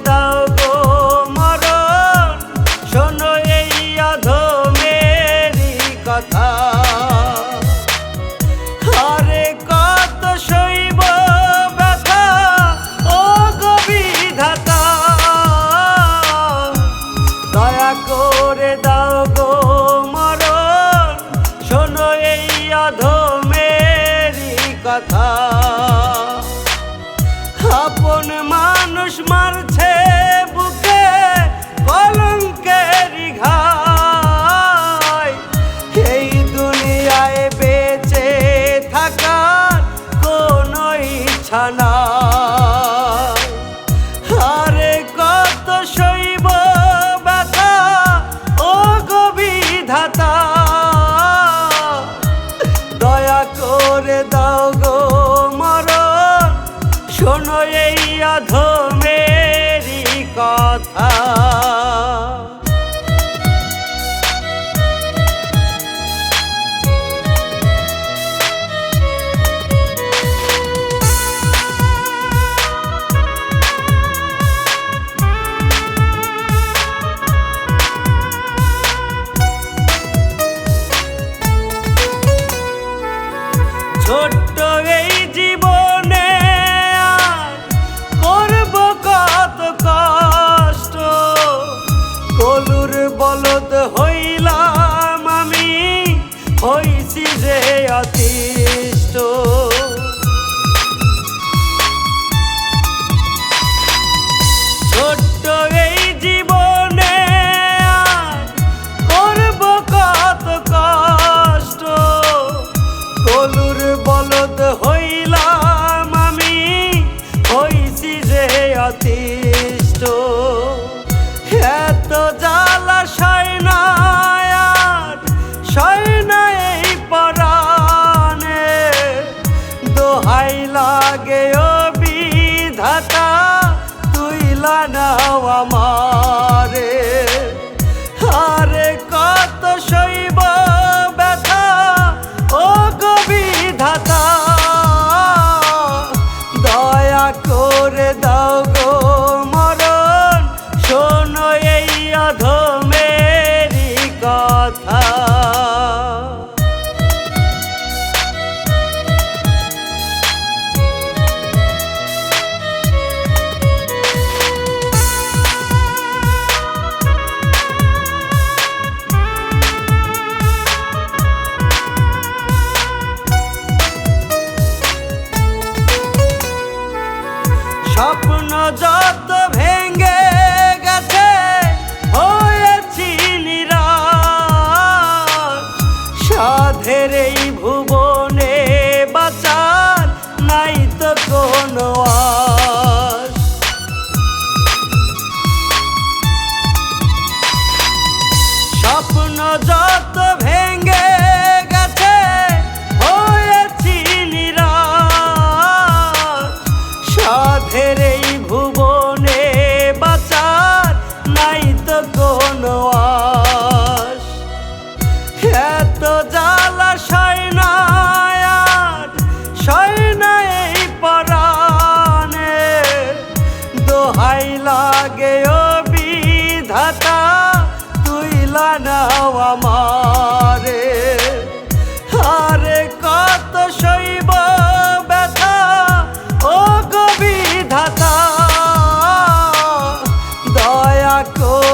দাও গো মরণ, শোনো এই অধমেরই কথা। আরে কত সইব ব্যথা ও গো বিধাতা, দয়া করে দাও গো মরণ, শোনো এই অধমেরই কথা। আপন মানুষ মারছে বুকে কলঙ্কের ঘাই, এই দুনিয়ায় বেঁচে থাকার কোনো ইচ্ছা নাই। আরে কত সইব ব্যথা ও গো বিধাতা, দয়া করে দাও গো মরণ, শোনো এই অধমেরই কথা। ছোট্ট এই জীবনে আর করব কত কষ্ট, কলুর বলদ হইলাম আমি, হইছি যে অতিষ্ঠ। ছোট্ট এই জীবনে আর করব কত কষ্ট, কলুর বলদ হইলাম আমি, হইছি যে অতিষ্ঠ। এত জ্বালা সয় না আর সয় না এই পরাণে, দোহাই লাগে ও বিধাতা, তুইলা নাও আমারে। আরে কত সইব ব্যথা ও গো বিধাতা, দয়া করে দাও গো মরণ, শোনো এই অধমেরই কথা। স্বপ্ন যত ভেঙে গেছে হয়েছি নিরাশ, সাধের এই ভুবনে বাঁচার নাই তো কোনো আশ। স্বপ্ন যত ভেঙে গেছে হয়েছি নিরাশ, সাধের এই ভুবনে বাঁচার নাই তো কোনো আশ। এত জ্বালা সয় না আর সয় না এই পরাণে, দোহাই লাগে ও বিধাতা, তুইলা নাও আমারে। আরে কত সইব ব্যথা ও গো বিধাতা, দয়া করে